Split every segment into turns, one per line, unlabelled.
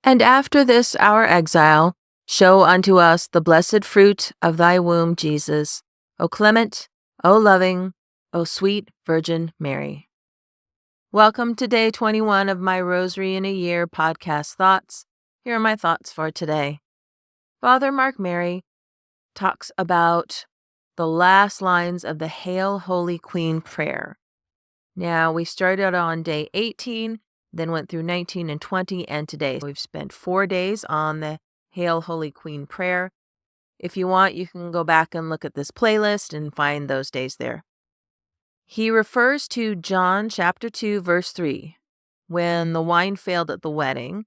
And after this our exile, show unto us the blessed fruit of thy womb, Jesus. O clement, O loving, O sweet Virgin Mary. Welcome to day 21 of my Rosary in a Year podcast thoughts. Here are my thoughts for today. Father Mark Mary talks about the last lines of the Hail, Holy Queen prayer. Now, we started on day 18, then went through 19 and 20, and today we've spent 4 days on the Hail, Holy Queen prayer. If you want, you can go back and look at this playlist and find those days there. He refers to John chapter 2, verse 3, when the wine failed at the wedding,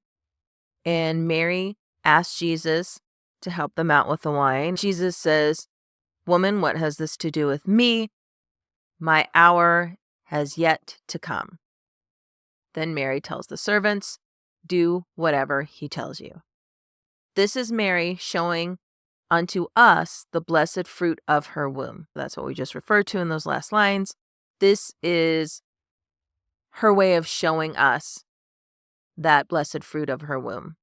and Mary asked Jesus to help them out with the wine. Jesus says, "Woman, what has this to do with me? My hour has yet to come." Then Mary tells the servants, "Do whatever he tells you." This is Mary showing unto us the blessed fruit of her womb. That's what we just referred to in those last lines. This is her way of showing us that blessed fruit of her womb.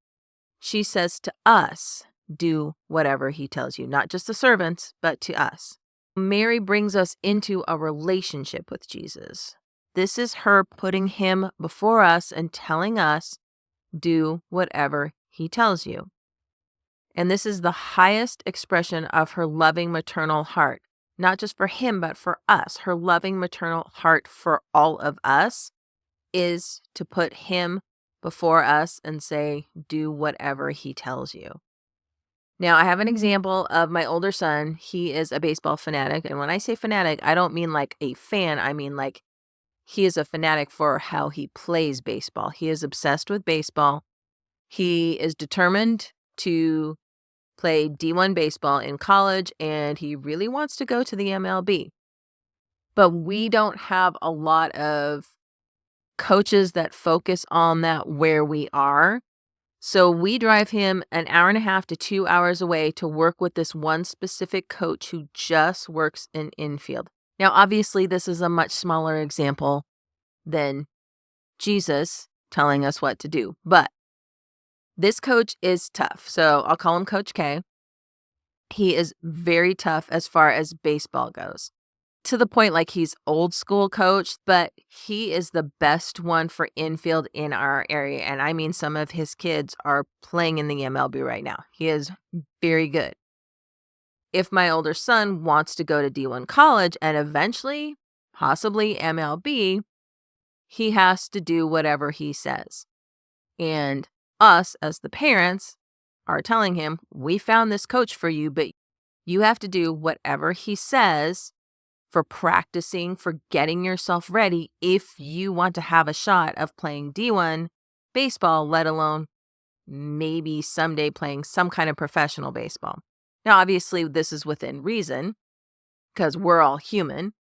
She says to us, do whatever he tells you, not just the servants, but to us. Mary brings us into a relationship with Jesus. This is her putting him before us and telling us, do whatever he tells you. And this is the highest expression of her loving maternal heart, not just for him, but for us. Her loving maternal heart for all of us is to put him before us and say, do whatever he tells you. Now, I have an example of my older son. He is a baseball fanatic. And when I say fanatic, I don't mean like a fan. I mean like he is a fanatic for how he plays baseball. He is obsessed with baseball. He is determined to play D1 baseball in college, and he really wants to go to the MLB. But we don't have a lot of coaches that focus on that where we are. So we drive him an hour and a half to 2 hours away to work with this one specific coach who just works in infield. Now, obviously, this is a much smaller example than Jesus telling us what to do, but this coach is tough. So I'll call him Coach K. He is very tough as far as baseball goes. To the point like he's old school coach, but he is the best one for infield in our area. And I mean, some of his kids are playing in the MLB right now. He is very good. If my older son wants to go to D1 college and eventually, possibly MLB, he has to do whatever he says. And us as the parents are telling him, we found this coach for you, but you have to do whatever he says for practicing, for getting yourself ready if you want to have a shot of playing D1 baseball, let alone maybe someday playing some kind of professional baseball. Now, obviously, this is within reason because we're all human.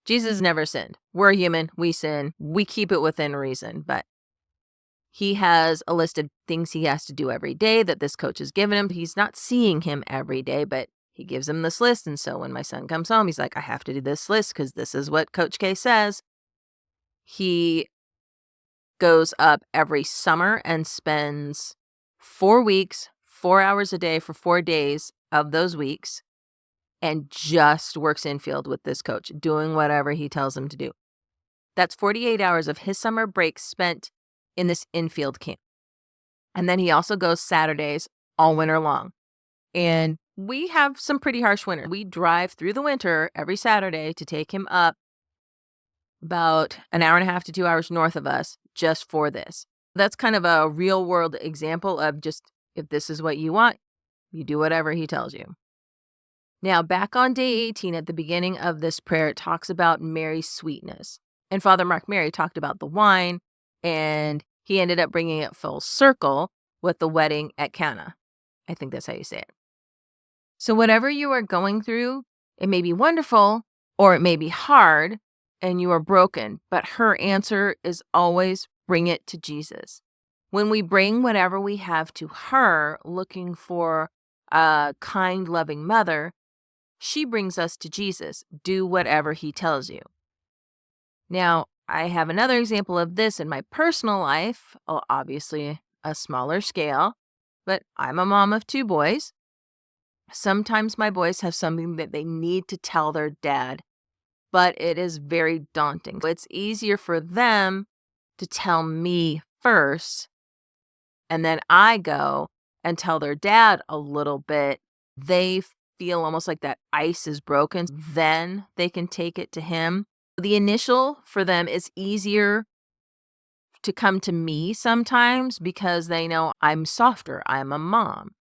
Jesus never sinned. We're human. We sin. We keep it within reason. But he has a list of things he has to do every day that this coach has given him. He's not seeing him every day, but he gives him this list. And so when my son comes home, he's like, I have to do this list because this is what Coach K says. He goes up every summer and spends 4 weeks, 4 hours a day for 4 days of those weeks, and just works infield with this coach, doing whatever he tells him to do. That's 48 hours of his summer break spent in this infield camp. And then he also goes Saturdays all winter long. And we have some pretty harsh winter. We drive through the winter every Saturday to take him up about an hour and a half to 2 hours north of us just for this. That's kind of a real world example of just if this is what you want, you do whatever he tells you. Now, back on day 18 at the beginning of this prayer, it talks about Mary's sweetness. And Father Mark Mary talked about the wine, and he ended up bringing it full circle with the wedding at Cana. I think that's how you say it. So whatever you are going through, it may be wonderful or it may be hard and you are broken, but her answer is always bring it to Jesus. When we bring whatever we have to her, looking for a kind, loving mother, she brings us to Jesus. Do whatever he tells you. Now, I have another example of this in my personal life. Oh, obviously, a smaller scale, but I'm a mom of 2 boys. Sometimes my boys have something that they need to tell their dad, but it is very daunting. It's easier for them to tell me first, and then I go and tell their dad a little bit. They feel almost like that ice is broken. Then they can take it to him. The initial for them is easier to come to me sometimes because they know I'm softer. I'm a mom.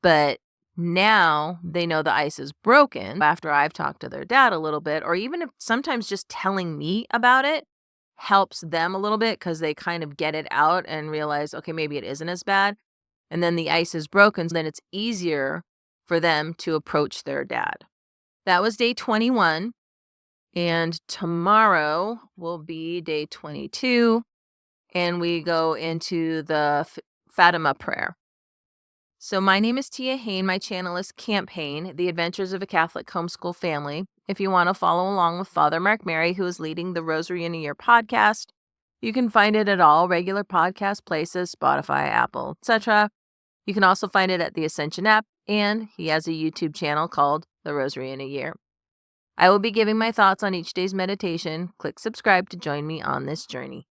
But now they know the ice is broken after I've talked to their dad a little bit, or even if sometimes just telling me about it helps them a little bit because they kind of get it out and realize, okay, maybe it isn't as bad. And then the ice is broken, so then it's easier for them to approach their dad. That was day 21. And tomorrow will be day 22. And we go into the Fatima prayer. So my name is Tia Hain. My channel is Camp Hain, The Adventures of a Catholic Homeschool Family. If you want to follow along with Father Mark Mary, who is leading the Rosary in a Year podcast, you can find it at all regular podcast places, Spotify, Apple, etc. You can also find it at the Ascension app, and he has a YouTube channel called The Rosary in a Year. I will be giving my thoughts on each day's meditation. Click subscribe to join me on this journey.